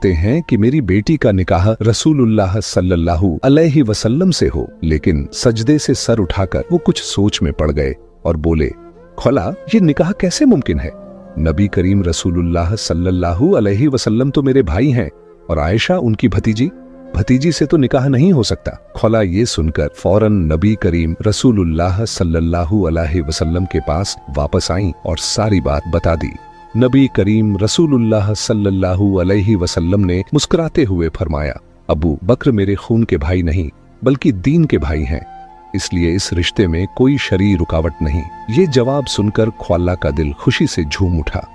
चाहते हैं कि मेरी बेटी का निकाह रसूलुल्लाह सल्लल्लाहु अलैहि वसल्लम से हो, लेकिन सजदे से सर उठाकर वो कुछ सोच में पड़ गए और बोले, खौला, ये निकाह कैसे मुमकिन है? नबी करीम रसूलुल्लाह सल्लल्लाहु अलैहि वसल्लम तो मेरे भाई हैं और आयशा उनकी भतीजी से तो निकाह नहीं हो सकता। खौला ये सुनकर फौरन नबी करीम रसूलुल्लाह सल्लल्लाहु अलैहि वसल्लम के पास वापस आईं और सारी बात बता दी। नबी करीम रसूलुल्लाह सल्लल्लाहु अलैहि वसल्लम ने मुस्कुराते हुए फरमाया, अबू बकर मेरे खून के भाई नहीं बल्कि दीन के भाई हैं, इसलिए इस रिश्ते में कोई शरई रुकावट नहीं। ये जवाब सुनकर ख्वाला का दिल खुशी से झूम उठा।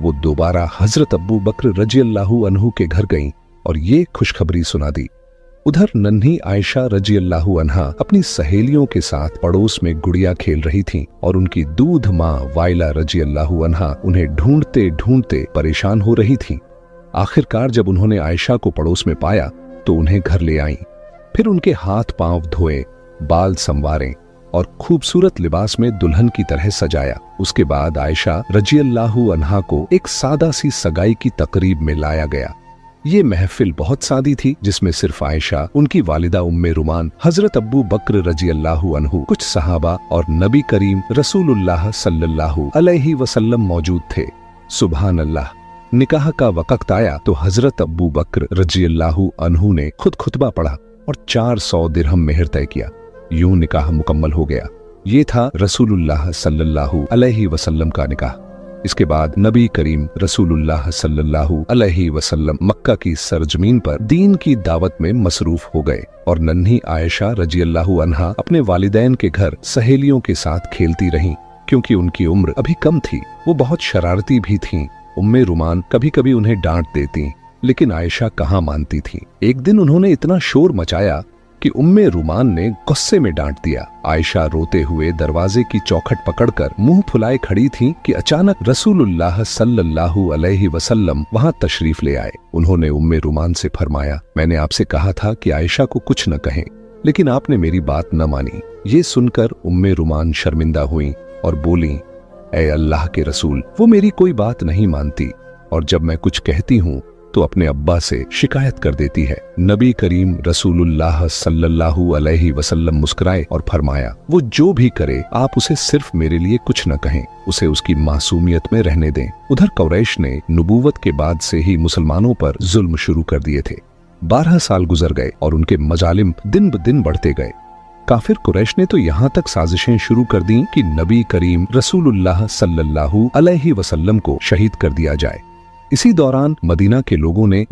वो दोबारा हजरत अबू बकर रजियल्लाहु अन्हु के घर गईं और ये खुशखबरी सुना दी। उधर नन्ही आयशा रजियल्लाहु अन्हा अपनी सहेलियों के साथ पड़ोस में गुड़िया खेल रही थीं और उनकी दूध माँ वाइला रजियल्लाहु अन्हा उन्हें ढूंढते ढूंढते परेशान हो रही थीं। आखिरकार जब उन्होंने आयशा को पड़ोस में पाया तो उन्हें घर ले आईं। फिर उनके हाथ पांव धोए, बाल संवारे और खूबसूरत लिबास में दुल्हन की तरह सजाया। उसके बाद आयशा रजियल्लाहु अन्हा को एक सादा सी सगाई की तकरीब में लाया गया। ये महफिल बहुत सादी थी, जिसमें सिर्फ आयशा, उनकी वालिदा उम्मे रुमान, हजरत अब्बू बकर रजियल्लाहु अन्हु, कुछ सहाबा और नबी करीम रसूलुल्लाह सल्लल्लाहु अलैहि वसल्लम मौजूद थे। सुभान अल्लाह। निकाह का वक्त आया तो हजरत अब्बू बकर रजियल्लाहु अन्हु ने खुद खुतबा पढ़ा और 400 दिरहम मेहर तय किया। यूं निकाह मुकम्मल हो गया। ये था रसूलुल्लाह सल्लल्लाहु अलैहि वसल्लम का निकाह। इसके बाद नबी करीम रसूलुल्लाह सल्लल्लाहु अलैहि वसल्लम मक्का की सरजमीन पर दीन की दावत में मसरूफ हो गए और नन्ही आयशा रजियल्लाहु अन्हा अपने वालिदैन के घर सहेलियों के साथ खेलती रहीं, क्योंकि उनकी उम्र अभी कम थी। वो बहुत शरारती भी थीं। उम्मे रुमान कभी कभी उन्हें डांट देती, लेकिन आयशा कहाँ मानती थीं। एक दिन उन्होंने इतना शोर मचाया कि उम्मे रुमान ने गुस्से में डांट दिया। आयशा रोते हुए दरवाजे की चौखट पकड़कर मुंह फुलाए खड़ी थीं कि अचानक रसूलुल्लाह सल्लल्लाहु अलैहि वसल्लम वहां तशरीफ ले आए। उन्होंने उम्मे रुमान से फरमाया, मैंने आपसे कहा था कि आयशा को कुछ न कहें, लेकिन आपने मेरी बात न मानी। ये सुनकर उम्मे रुमान शर्मिंदा हुई और बोली, ऐ अल्लाह के रसूल, वो मेरी कोई बात नहीं मानती और जब मैं कुछ कहती हूँ तो अपने अब्बा से शिकायत कर देती है। नबी करीम रसूलुल्लाह सल्लल्लाहु अलैहि वसल्लम मुस्कुराए और फरमाया, वो जो भी करे आप उसे सिर्फ मेरे लिए कुछ न कहें, उसे उसकी मासूमियत में रहने दें। उधर कुरैश ने नबूवत के बाद से ही मुसलमानों पर जुल्म शुरू कर दिए थे। 12 साल गुजर गए और उनके मजालिम दिन ब दिन बढ़ते गए। काफिर कुरैश ने तो यहाँ तक साजिशें शुरू कर दी कि नबी करीम रसूलुल्लाह सल्लल्लाहु अलैहि वसल्लम को शहीद कर दिया जाए। इसी दौरान मदीना के लोगों ने